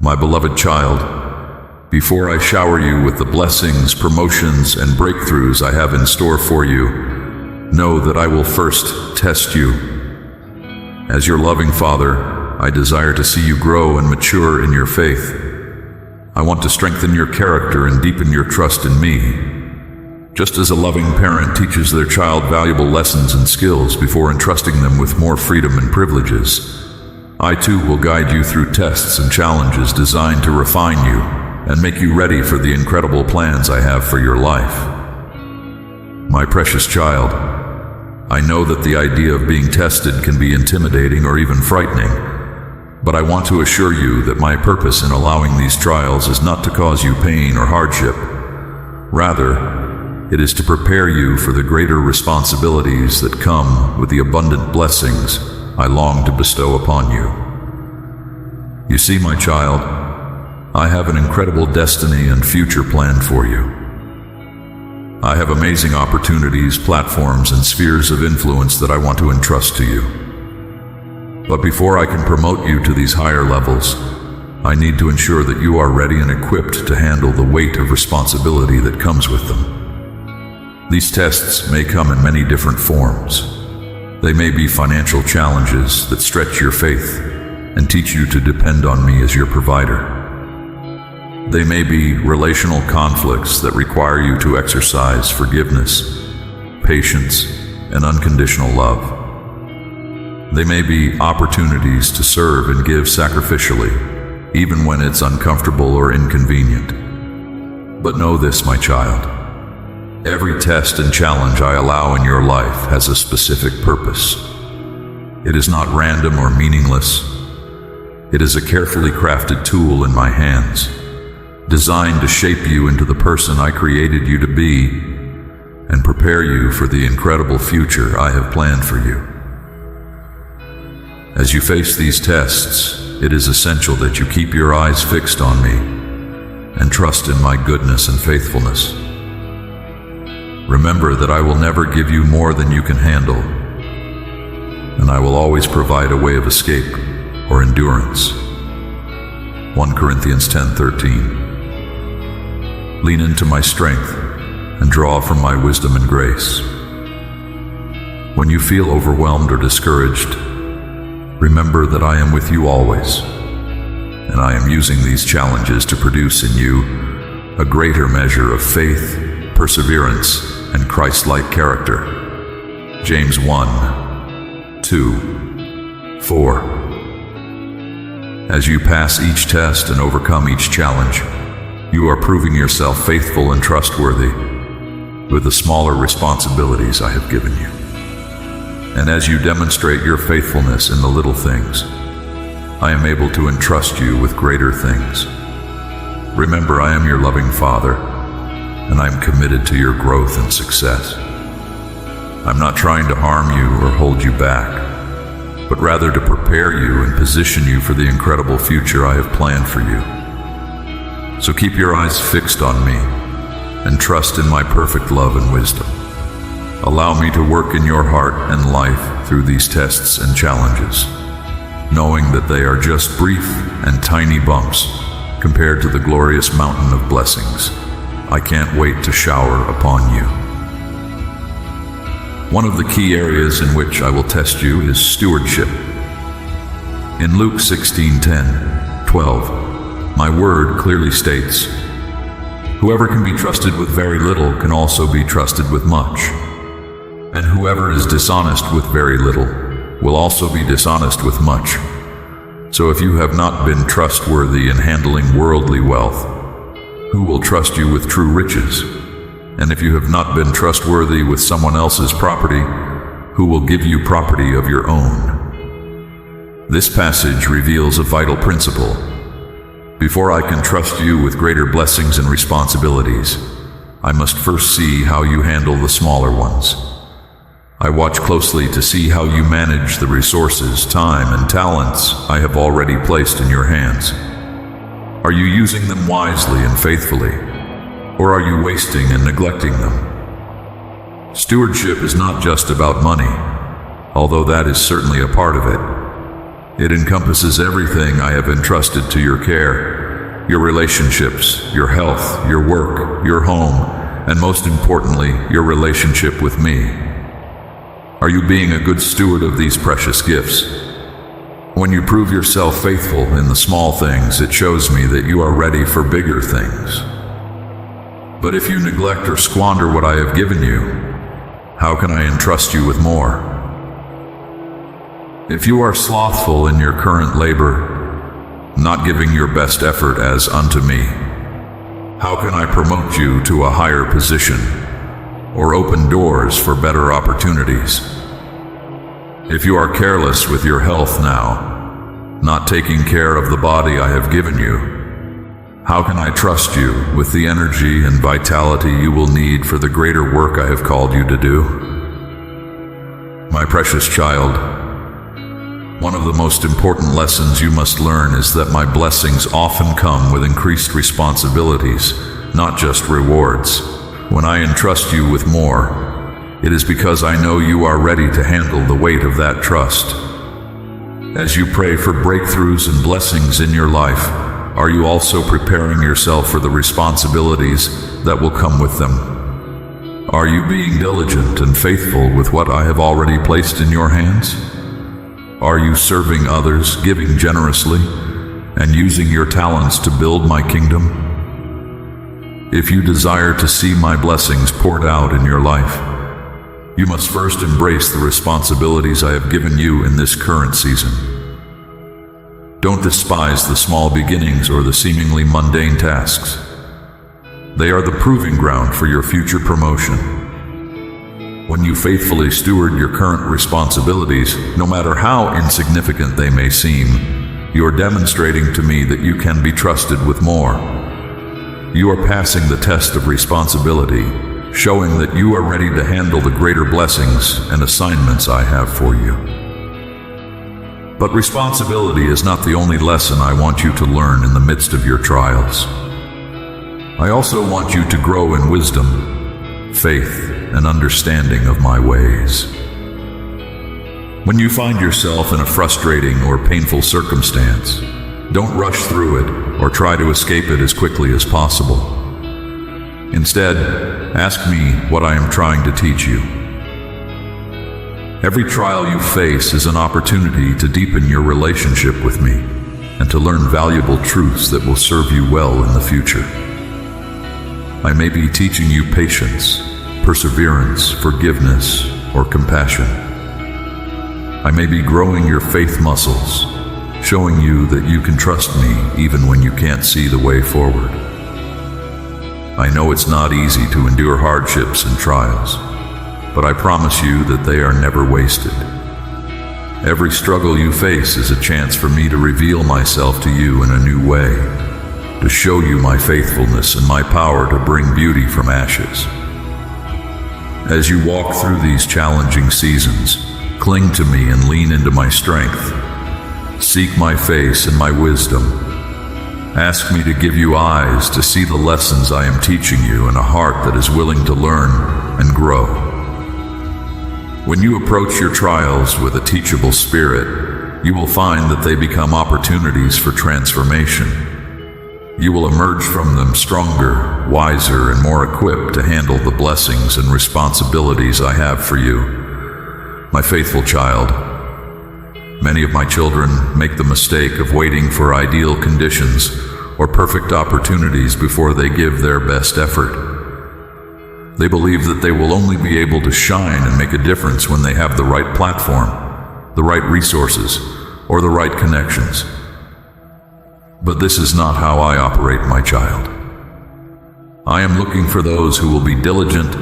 My beloved child, before I shower you with the blessings, promotions, and breakthroughs I have in store for you, know that I will first test you. As your loving Father, I desire to see you grow and mature in your faith. I want to strengthen your character and deepen your trust in me. Just as a loving parent teaches their child valuable lessons and skills before entrusting them with more freedom and privileges, I too will guide you through tests and challenges designed to refine you and make you ready for the incredible plans I have for your life. My precious child, I know that the idea of being tested can be intimidating or even frightening, but I want to assure you that my purpose in allowing these trials is not to cause you pain or hardship. Rather, it is to prepare you for the greater responsibilities that come with the abundant blessings I long to bestow upon you. You see, my child, I have an incredible destiny and future planned for you. I have amazing opportunities, platforms, and spheres of influence that I want to entrust to you. But before I can promote you to these higher levels, I need to ensure that you are ready and equipped to handle the weight of responsibility that comes with them. These tests may come in many different forms. They may be financial challenges that stretch your faith and teach you to depend on me as your provider. They may be relational conflicts that require you to exercise forgiveness, patience, and unconditional love. They may be opportunities to serve and give sacrificially, even when it's uncomfortable or inconvenient. But know this, my child. Every test and challenge I allow in your life has a specific purpose. It is not random or meaningless. It is a carefully crafted tool in my hands, designed to shape you into the person I created you to be and prepare you for the incredible future I have planned for you. As you face these tests, it is essential that you keep your eyes fixed on me and trust in my goodness and faithfulness. Remember that I will never give you more than you can handle, and I will always provide a way of escape or endurance. 1 Corinthians 10:13. Lean into my strength and draw from my wisdom and grace. When you feel overwhelmed or discouraged, remember that I am with you always, and I am using these challenges to produce in you a greater measure of faith, perseverance, and Christ-like character. James 1:2-4. As you pass each test and overcome each challenge, you are proving yourself faithful and trustworthy with the smaller responsibilities I have given you. And as you demonstrate your faithfulness in the little things, I am able to entrust you with greater things. Remember, I am your loving Father, and I am committed to your growth and success. I'm not trying to harm you or hold you back, but rather to prepare you and position you for the incredible future I have planned for you. So keep your eyes fixed on me and trust in my perfect love and wisdom. Allow me to work in your heart and life through these tests and challenges, knowing that they are just brief and tiny bumps compared to the glorious mountain of blessings I can't wait to shower upon you. One of the key areas in which I will test you is stewardship. In Luke 16:10-12, my word clearly states, "Whoever can be trusted with very little can also be trusted with much. And whoever is dishonest with very little will also be dishonest with much. So if you have not been trustworthy in handling worldly wealth, who will trust you with true riches? And if you have not been trustworthy with someone else's property, who will give you property of your own?" This passage reveals a vital principle. Before I can trust you with greater blessings and responsibilities, I must first see how you handle the smaller ones. I watch closely to see how you manage the resources, time, and talents I have already placed in your hands. Are you using them wisely and faithfully, or are you wasting and neglecting them? Stewardship is not just about money, although that is certainly a part of it. It encompasses everything I have entrusted to your care: your relationships, your health, your work, your home, and most importantly, your relationship with me. Are you being a good steward of these precious gifts? When you prove yourself faithful in the small things, it shows me that you are ready for bigger things. But if you neglect or squander what I have given you, how can I entrust you with more? If you are slothful in your current labor, not giving your best effort as unto me, how can I promote you to a higher position or open doors for better opportunities? If you are careless with your health now, not taking care of the body I have given you, how can I trust you with the energy and vitality you will need for the greater work I have called you to do? My precious child, one of the most important lessons you must learn is that my blessings often come with increased responsibilities, not just rewards. When I entrust you with more, it is because I know you are ready to handle the weight of that trust. As you pray for breakthroughs and blessings in your life, are you also preparing yourself for the responsibilities that will come with them? Are you being diligent and faithful with what I have already placed in your hands? Are you serving others, giving generously, and using your talents to build my kingdom? If you desire to see my blessings poured out in your life, you must first embrace the responsibilities I have given you in this current season. Don't despise the small beginnings or the seemingly mundane tasks. They are the proving ground for your future promotion. When you faithfully steward your current responsibilities, no matter how insignificant they may seem, you are demonstrating to me that you can be trusted with more. You are passing the test of responsibility, showing that you are ready to handle the greater blessings and assignments I have for you. But responsibility is not the only lesson I want you to learn in the midst of your trials. I also want you to grow in wisdom, faith, and understanding of my ways. When you find yourself in a frustrating or painful circumstance, don't rush through it or try to escape it as quickly as possible. Instead, ask me what I am trying to teach you. Every trial you face is an opportunity to deepen your relationship with me and to learn valuable truths that will serve you well in the future. I may be teaching you patience, perseverance, forgiveness, or compassion. I may be growing your faith muscles, showing you that you can trust me even when you can't see the way forward. I know it's not easy to endure hardships and trials, but I promise you that they are never wasted. Every struggle you face is a chance for me to reveal myself to you in a new way, to show you my faithfulness and my power to bring beauty from ashes. As you walk through these challenging seasons, cling to me and lean into my strength. Seek my face and my wisdom. Ask me to give you eyes to see the lessons I am teaching you and a heart that is willing to learn and grow. When you approach your trials with a teachable spirit, you will find that they become opportunities for transformation. You will emerge from them stronger, wiser, and more equipped to handle the blessings and responsibilities I have for you. My faithful child, many of my children make the mistake of waiting for ideal conditions or perfect opportunities before they give their best effort. They believe that they will only be able to shine and make a difference when they have the right platform, the right resources, or the right connections. But this is not how I operate, my child. I am looking for those who will be diligent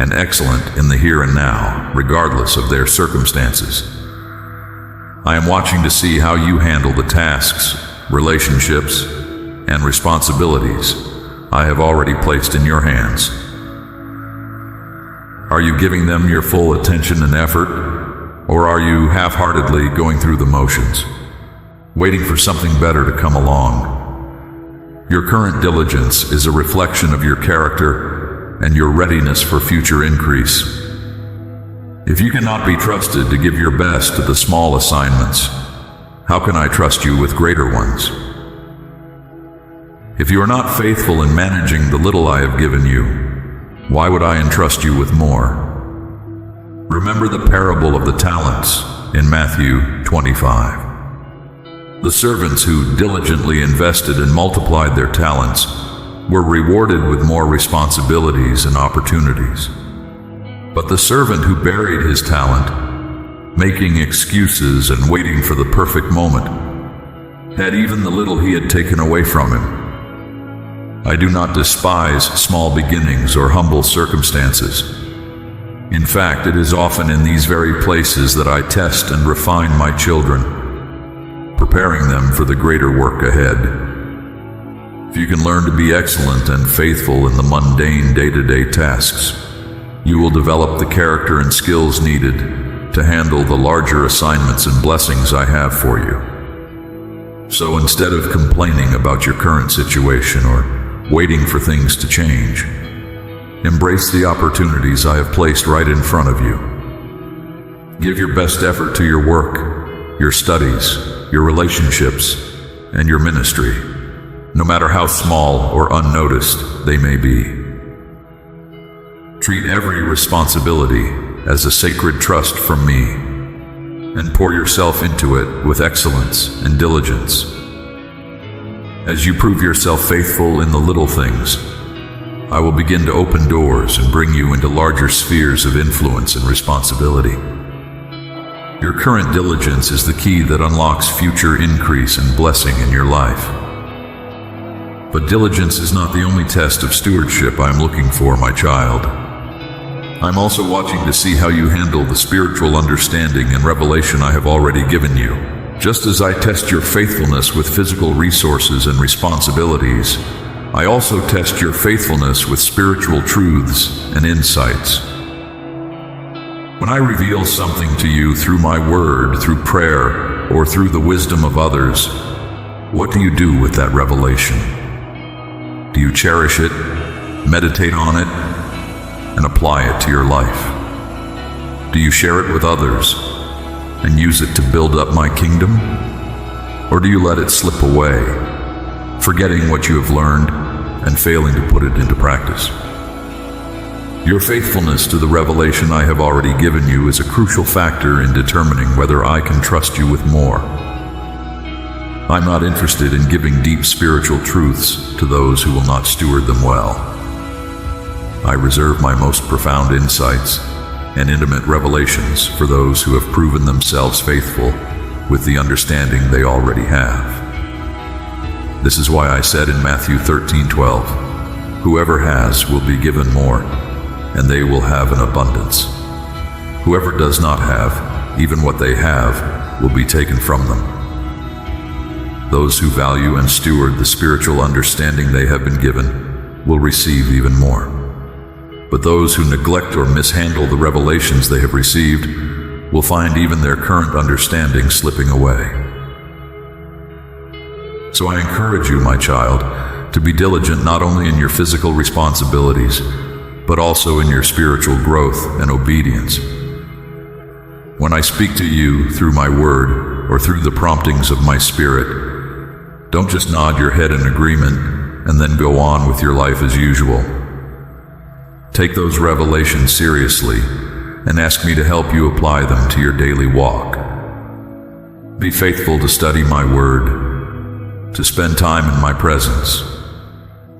and excellent in the here and now, regardless of their circumstances. I am watching to see how you handle the tasks, relationships, and responsibilities I have already placed in your hands. Are you giving them your full attention and effort, or are you half-heartedly going through the motions, waiting for something better to come along? Your current diligence is a reflection of your character and your readiness for future increase. If you cannot be trusted to give your best to the small assignments, how can I trust you with greater ones? If you are not faithful in managing the little I have given you, why would I entrust you with more? Remember the parable of the talents in Matthew 25. The servants who diligently invested and multiplied their talents were rewarded with more responsibilities and opportunities. But the servant who buried his talent, making excuses and waiting for the perfect moment, had even the little he had taken away from him. I do not despise small beginnings or humble circumstances. In fact, it is often in these very places that I test and refine my children, preparing them for the greater work ahead. If you can learn to be excellent and faithful in the mundane day-to-day tasks, you will develop the character and skills needed to handle the larger assignments and blessings I have for you. So instead of complaining about your current situation or waiting for things to change, embrace the opportunities I have placed right in front of you. Give your best effort to your work, your studies, your relationships, and your ministry, no matter how small or unnoticed they may be. Treat every responsibility as a sacred trust from me, and pour yourself into it with excellence and diligence. As you prove yourself faithful in the little things, I will begin to open doors and bring you into larger spheres of influence and responsibility. Your current diligence is the key that unlocks future increase and blessing in your life. But diligence is not the only test of stewardship I am looking for, my child. I'm also watching to see how you handle the spiritual understanding and revelation I have already given you. Just as I test your faithfulness with physical resources and responsibilities, I also test your faithfulness with spiritual truths and insights. When I reveal something to you through my word, through prayer, or through the wisdom of others, what do you do with that revelation? Do you cherish it, meditate on it, and apply it to your life? Do you share it with others and use it to build up my kingdom? Or do you let it slip away, forgetting what you have learned and failing to put it into practice? Your faithfulness to the revelation I have already given you is a crucial factor in determining whether I can trust you with more. I'm not interested in giving deep spiritual truths to those who will not steward them well. I reserve my most profound insights and intimate revelations for those who have proven themselves faithful with the understanding they already have. This is why I said in Matthew 13:12, "Whoever has will be given more, and they will have an abundance. Whoever does not have, even what they have, will be taken from them." Those who value and steward the spiritual understanding they have been given will receive even more. But those who neglect or mishandle the revelations they have received will find even their current understanding slipping away. So I encourage you, my child, to be diligent not only in your physical responsibilities, but also in your spiritual growth and obedience. When I speak to you through my word or through the promptings of my spirit, don't just nod your head in agreement and then go on with your life as usual. Take those revelations seriously and ask me to help you apply them to your daily walk. Be faithful to study my word, to spend time in my presence,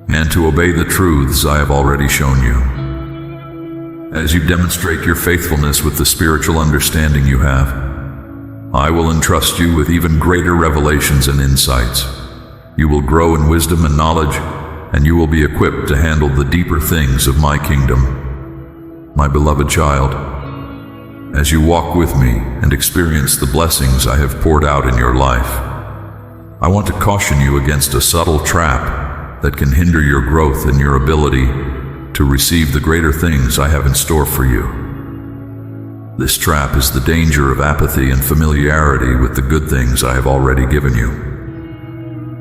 and to obey the truths I have already shown you. As you demonstrate your faithfulness with the spiritual understanding you have, I will entrust you with even greater revelations and insights. You will grow in wisdom and knowledge, and you will be equipped to handle the deeper things of my kingdom. My beloved child, as you walk with me and experience the blessings I have poured out in your life, I want to caution you against a subtle trap that can hinder your growth and your ability to receive the greater things I have in store for you. This trap is the danger of apathy and familiarity with the good things I have already given you.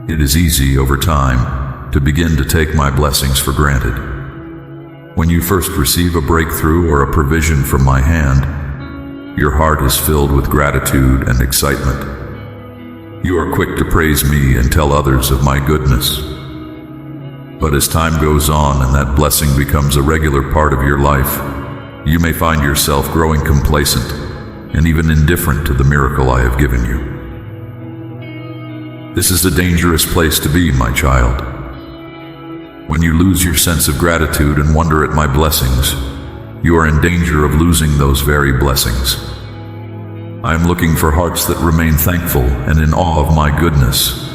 It is easy over time to begin to take my blessings for granted. When you first receive a breakthrough or a provision from my hand, your heart is filled with gratitude and excitement. You are quick to praise me and tell others of my goodness. But as time goes on and that blessing becomes a regular part of your life, you may find yourself growing complacent and even indifferent to the miracle I have given you. This is a dangerous place to be, my child. When you lose your sense of gratitude and wonder at my blessings, you are in danger of losing those very blessings. I am looking for hearts that remain thankful and in awe of my goodness,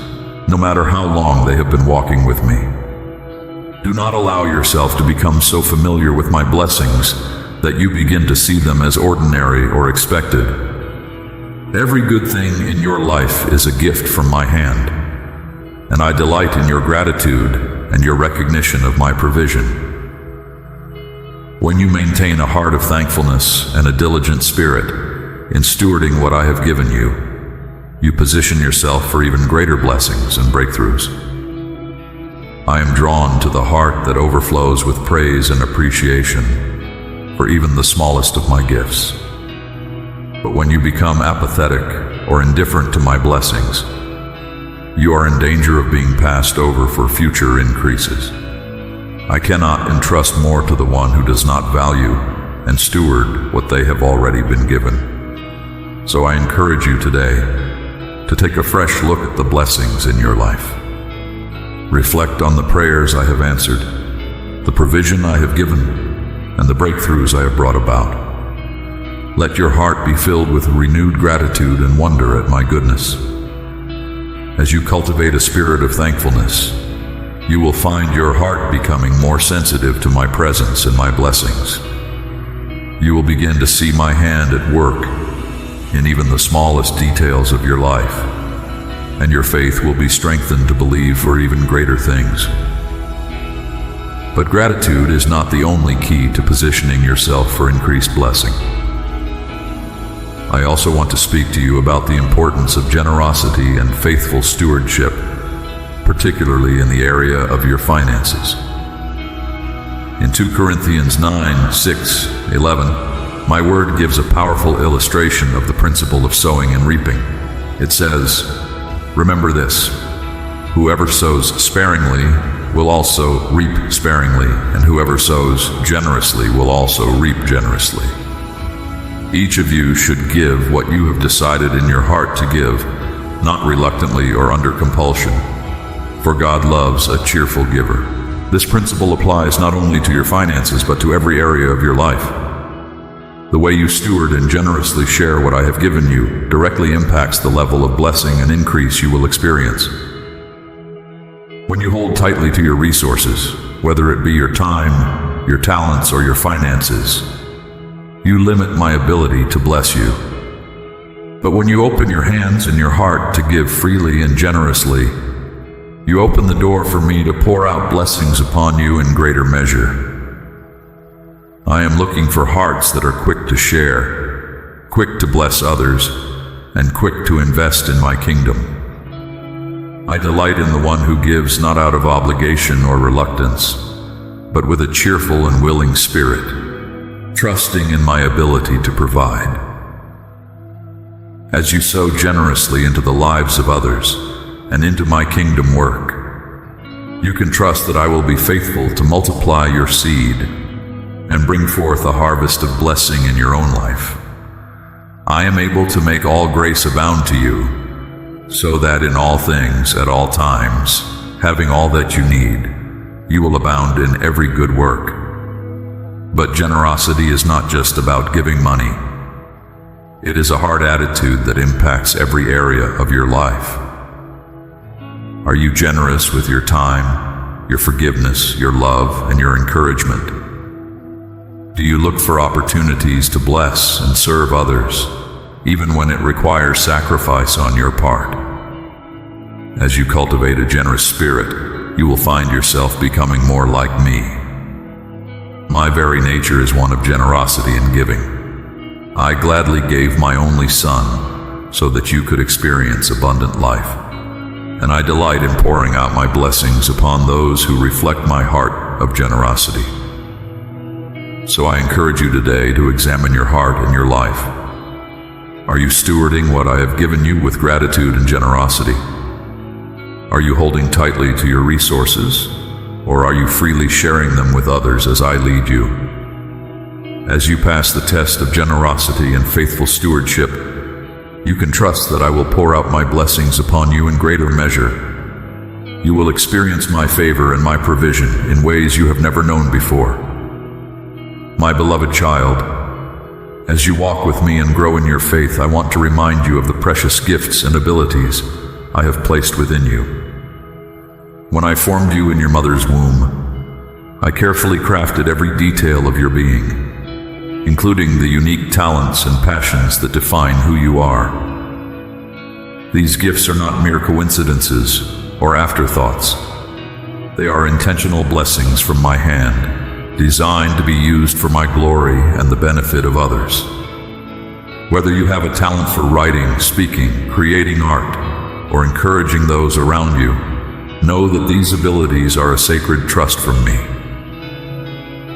no matter how long they have been walking with me. Do not allow yourself to become so familiar with my blessings that you begin to see them as ordinary or expected. Every good thing in your life is a gift from my hand, and I delight in your gratitude and your recognition of my provision. When you maintain a heart of thankfulness and a diligent spirit in stewarding what I have given you, you position yourself for even greater blessings and breakthroughs. I am drawn to the heart that overflows with praise and appreciation for even the smallest of my gifts. But when you become apathetic or indifferent to my blessings, you are in danger of being passed over for future increases. I cannot entrust more to the one who does not value and steward what they have already been given. So I encourage you today to take a fresh look at the blessings in your life. Reflect on the prayers I have answered, the provision I have given, and the breakthroughs I have brought about. Let your heart be filled with renewed gratitude and wonder at my goodness. As you cultivate a spirit of thankfulness, you will find your heart becoming more sensitive to my presence and my blessings. You will begin to see my hand at work in even the smallest details of your life, and your faith will be strengthened to believe for even greater things. But gratitude is not the only key to positioning yourself for increased blessing. I also want to speak to you about the importance of generosity and faithful stewardship, particularly in the area of your finances. In 2 Corinthians 9:6-11, my word gives a powerful illustration of the principle of sowing and reaping. It says, "Remember this, whoever sows sparingly will also reap sparingly, and whoever sows generously will also reap generously. Each of you should give what you have decided in your heart to give, not reluctantly or under compulsion, for God loves a cheerful giver." This principle applies not only to your finances, but to every area of your life. The way you steward and generously share what I have given you directly impacts the level of blessing and increase you will experience. When you hold tightly to your resources, whether it be your time, your talents, or your finances, you limit my ability to bless you. But when you open your hands and your heart to give freely and generously, you open the door for me to pour out blessings upon you in greater measure. I am looking for hearts that are quick to share, quick to bless others, and quick to invest in my kingdom. I delight in the one who gives not out of obligation or reluctance, but with a cheerful and willing spirit, trusting in my ability to provide. As you sow generously into the lives of others and into my kingdom work, you can trust that I will be faithful to multiply your seed and bring forth a harvest of blessing in your own life. I am able to make all grace abound to you, so that in all things, at all times, having all that you need, you will abound in every good work. But generosity is not just about giving money. It is a heart attitude that impacts every area of your life. Are you generous with your time, your forgiveness, your love, and your encouragement? Do you look for opportunities to bless and serve others, even when it requires sacrifice on your part? As you cultivate a generous spirit, you will find yourself becoming more like me. My very nature is one of generosity and giving. I gladly gave my only Son so that you could experience abundant life, and I delight in pouring out my blessings upon those who reflect my heart of generosity. So I encourage you today to examine your heart and your life. Are you stewarding what I have given you with gratitude and generosity? Are you holding tightly to your resources, or are you freely sharing them with others as I lead you? As you pass the test of generosity and faithful stewardship, you can trust that I will pour out my blessings upon you in greater measure. You will experience my favor and my provision in ways you have never known before. My beloved child, as you walk with me and grow in your faith, I want to remind you of the precious gifts and abilities I have placed within you. When I formed you in your mother's womb, I carefully crafted every detail of your being, including the unique talents and passions that define who you are. These gifts are not mere coincidences or afterthoughts. They are intentional blessings from my hand, designed to be used for my glory and the benefit of others. Whether you have a talent for writing, speaking, creating art, or encouraging those around you, know that these abilities are a sacred trust from me.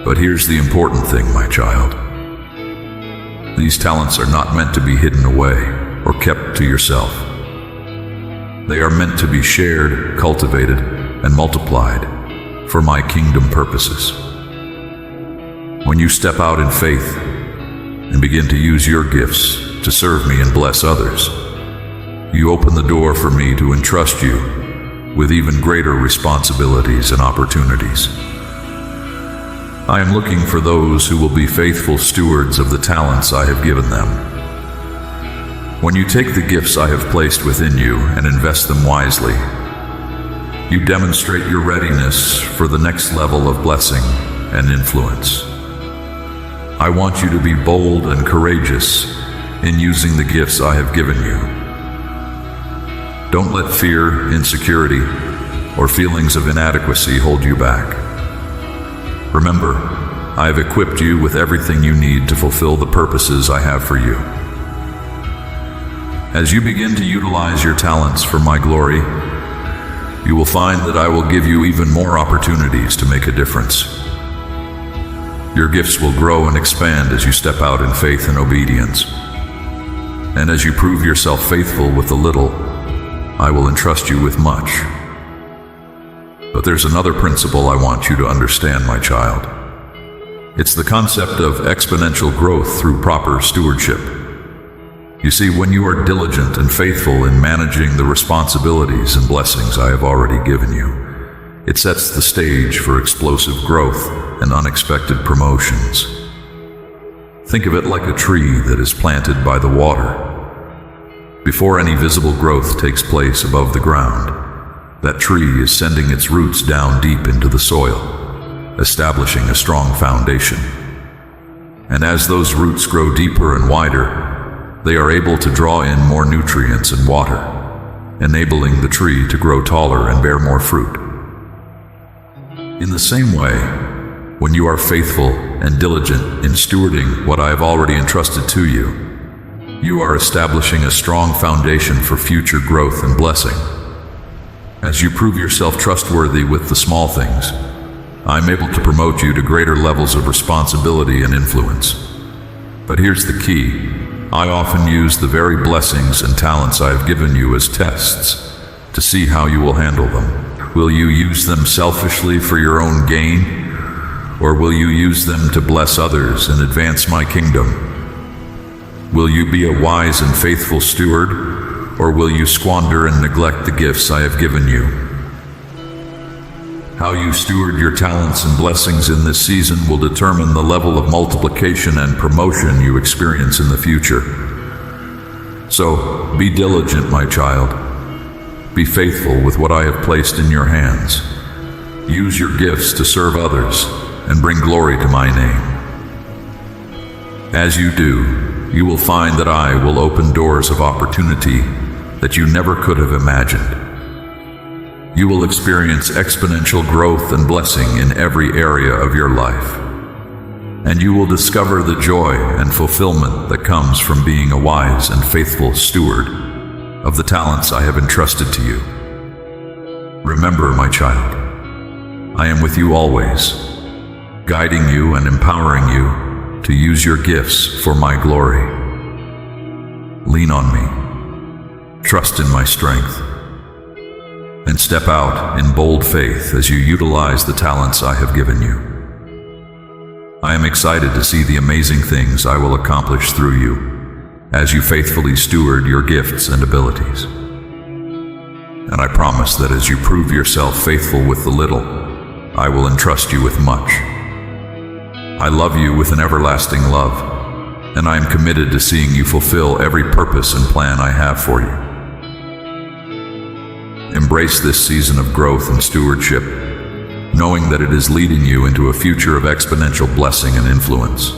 But here's the important thing, my child. These talents are not meant to be hidden away or kept to yourself. They are meant to be shared, cultivated, and multiplied for my kingdom purposes. When you step out in faith and begin to use your gifts to serve me and bless others, you open the door for me to entrust you with even greater responsibilities and opportunities. I am looking for those who will be faithful stewards of the talents I have given them. When you take the gifts I have placed within you and invest them wisely, you demonstrate your readiness for the next level of blessing and influence. I want you to be bold and courageous in using the gifts I have given you. Don't let fear, insecurity, or feelings of inadequacy hold you back. Remember, I have equipped you with everything you need to fulfill the purposes I have for you. As you begin to utilize your talents for my glory, you will find that I will give you even more opportunities to make a difference. Your gifts will grow and expand as you step out in faith and obedience. And as you prove yourself faithful with the little, I will entrust you with much. But there's another principle I want you to understand, my child. It's the concept of exponential growth through proper stewardship. You see, when you are diligent and faithful in managing the responsibilities and blessings I have already given you, it sets the stage for explosive growth and unexpected promotions. Think of it like a tree that is planted by the water. Before any visible growth takes place above the ground, that tree is sending its roots down deep into the soil, establishing a strong foundation. And as those roots grow deeper and wider, they are able to draw in more nutrients and water, enabling the tree to grow taller and bear more fruit. In the same way, when you are faithful and diligent in stewarding what I have already entrusted to you, you are establishing a strong foundation for future growth and blessing. As you prove yourself trustworthy with the small things, I am able to promote you to greater levels of responsibility and influence. But here's the key. I often use the very blessings and talents I have given you as tests to see how you will handle them. Will you use them selfishly for your own gain, or will you use them to bless others and advance my kingdom? Will you be a wise and faithful steward, or will you squander and neglect the gifts I have given you? How you steward your talents and blessings in this season will determine the level of multiplication and promotion you experience in the future. So, be diligent, my child. Be faithful with what I have placed in your hands. Use your gifts to serve others and bring glory to my name. As you do, you will find that I will open doors of opportunity that you never could have imagined. You will experience exponential growth and blessing in every area of your life. And you will discover the joy and fulfillment that comes from being a wise and faithful steward of the talents I have entrusted to you. Remember, my child, I am with you always, guiding you and empowering you to use your gifts for my glory. Lean on me. Trust in my strength. And step out in bold faith as you utilize the talents I have given you. I am excited to see the amazing things I will accomplish through you as you faithfully steward your gifts and abilities. And I promise that as you prove yourself faithful with the little, I will entrust you with much. I love you with an everlasting love, and I am committed to seeing you fulfill every purpose and plan I have for you. Embrace this season of growth and stewardship, knowing that it is leading you into a future of exponential blessing and influence.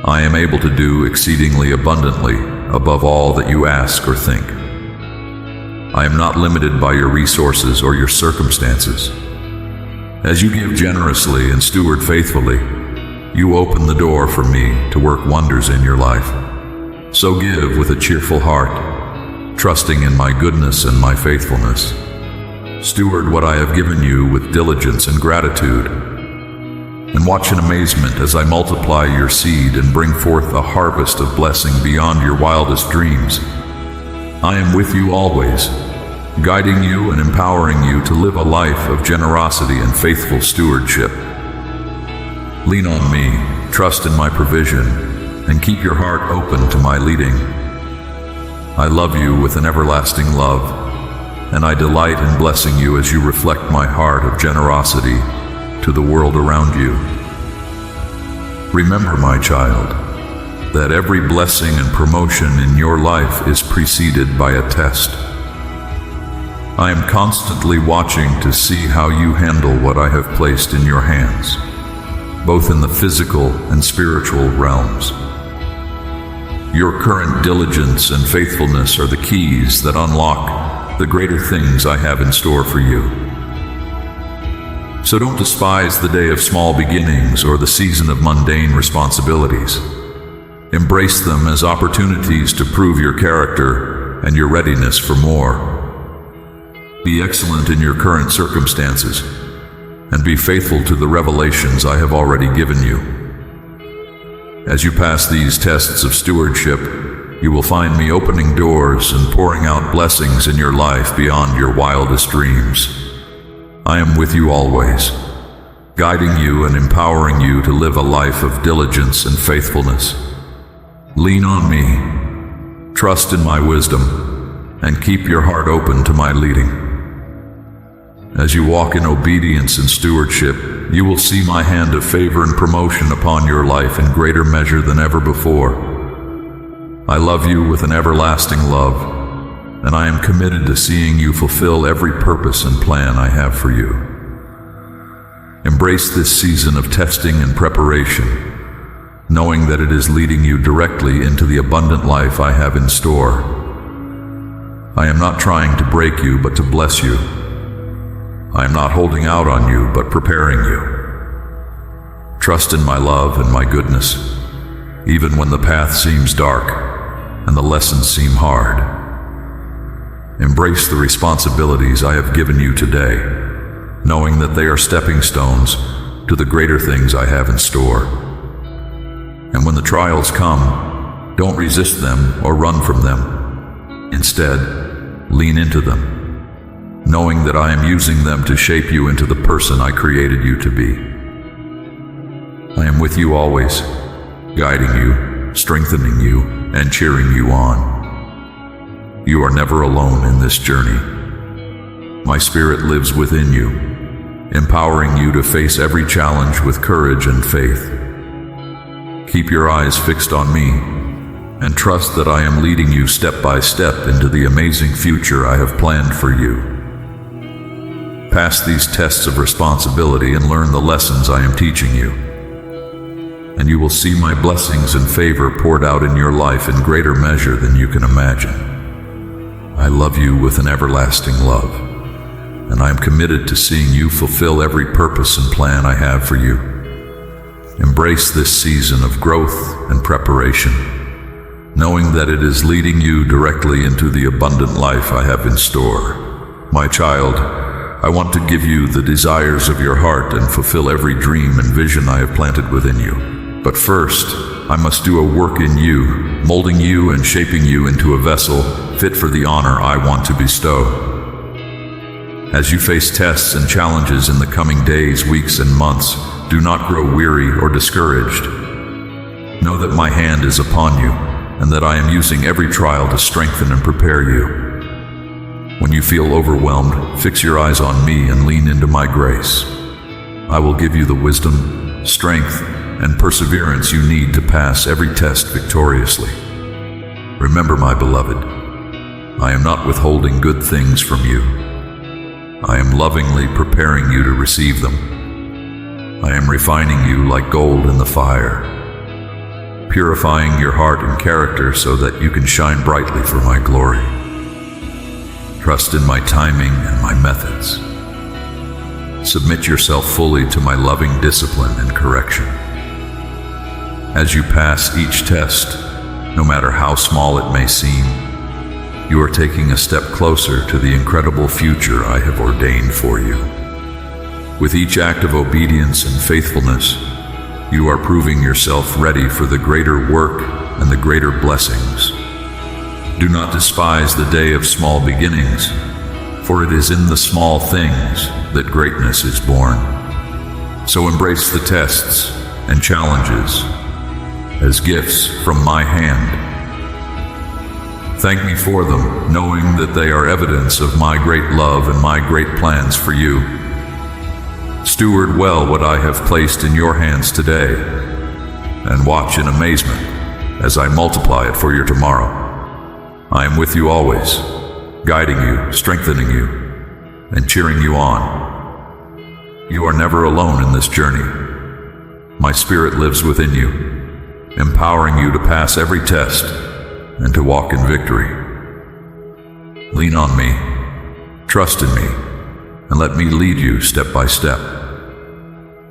I am able to do exceedingly abundantly above all that you ask or think. I am not limited by your resources or your circumstances. As you give generously and steward faithfully, you open the door for me to work wonders in your life. So give with a cheerful heart, trusting in my goodness and my faithfulness. Steward what I have given you with diligence and gratitude, and watch in amazement as I multiply your seed and bring forth a harvest of blessing beyond your wildest dreams. I am with you always, guiding you and empowering you to live a life of generosity and faithful stewardship. Lean on me, trust in my provision, and keep your heart open to my leading. I love you with an everlasting love, and I delight in blessing you as you reflect my heart of generosity to the world around you. Remember, my child, that every blessing and promotion in your life is preceded by a test. I am constantly watching to see how you handle what I have placed in your hands, both in the physical and spiritual realms. Your current diligence and faithfulness are the keys that unlock the greater things I have in store for you. So don't despise the day of small beginnings or the season of mundane responsibilities. Embrace them as opportunities to prove your character and your readiness for more. Be excellent in your current circumstances, and be faithful to the revelations I have already given you. As you pass these tests of stewardship, you will find me opening doors and pouring out blessings in your life beyond your wildest dreams. I am with you always, guiding you and empowering you to live a life of diligence and faithfulness. Lean on me, trust in my wisdom, and keep your heart open to my leading. As you walk in obedience and stewardship, you will see my hand of favor and promotion upon your life in greater measure than ever before. I love you with an everlasting love, and I am committed to seeing you fulfill every purpose and plan I have for you. Embrace this season of testing and preparation, knowing that it is leading you directly into the abundant life I have in store. I am not trying to break you, but to bless you. I am not holding out on you, but preparing you. Trust in my love and my goodness, even when the path seems dark and the lessons seem hard. Embrace the responsibilities I have given you today, knowing that they are stepping stones to the greater things I have in store. And when the trials come, don't resist them or run from them. Instead, lean into them, knowing that I am using them to shape you into the person I created you to be. I am with you always, guiding you, strengthening you, and cheering you on. You are never alone in this journey. My spirit lives within you, empowering you to face every challenge with courage and faith. Keep your eyes fixed on me, and trust that I am leading you step by step into the amazing future I have planned for you. Pass these tests of responsibility and learn the lessons I am teaching you, and you will see my blessings and favor poured out in your life in greater measure than you can imagine. I love you with an everlasting love, and I am committed to seeing you fulfill every purpose and plan I have for you. Embrace this season of growth and preparation, knowing that it is leading you directly into the abundant life I have in store. My child, I want to give you the desires of your heart and fulfill every dream and vision I have planted within you. But first, I must do a work in you, molding you and shaping you into a vessel fit for the honor I want to bestow. As you face tests and challenges in the coming days, weeks, and months, do not grow weary or discouraged. Know that my hand is upon you, and that I am using every trial to strengthen and prepare you. When you feel overwhelmed, fix your eyes on me and lean into my grace. I will give you the wisdom, strength, and perseverance you need to pass every test victoriously. Remember, my beloved, I am not withholding good things from you. I am lovingly preparing you to receive them. I am refining you like gold in the fire, purifying your heart and character so that you can shine brightly for my glory. Trust in my timing and my methods. Submit yourself fully to my loving discipline and correction. As you pass each test, no matter how small it may seem, you are taking a step closer to the incredible future I have ordained for you. With each act of obedience and faithfulness, you are proving yourself ready for the greater work and the greater blessings. Do not despise the day of small beginnings, for it is in the small things that greatness is born. So embrace the tests and challenges as gifts from my hand. Thank me for them, knowing that they are evidence of my great love and my great plans for you. Steward well what I have placed in your hands today, and watch in amazement as I multiply it for your tomorrow. I am with you always, guiding you, strengthening you, and cheering you on. You are never alone in this journey. My spirit lives within you, empowering you to pass every test and to walk in victory. Lean on me, trust in me, and let me lead you step by step.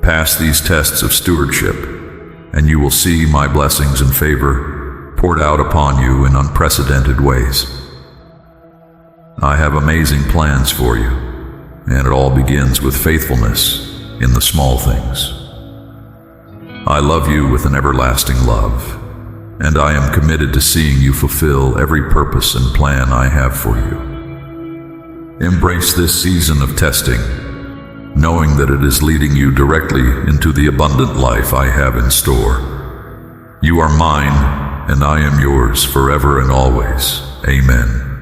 Pass these tests of stewardship, and you will see my blessings and favor poured out upon you in unprecedented ways. I have amazing plans for you, and it all begins with faithfulness in the small things. I love you with an everlasting love, and I am committed to seeing you fulfill every purpose and plan I have for you. Embrace this season of testing, knowing that it is leading you directly into the abundant life I have in store. You are mine, and I am yours forever and always. Amen.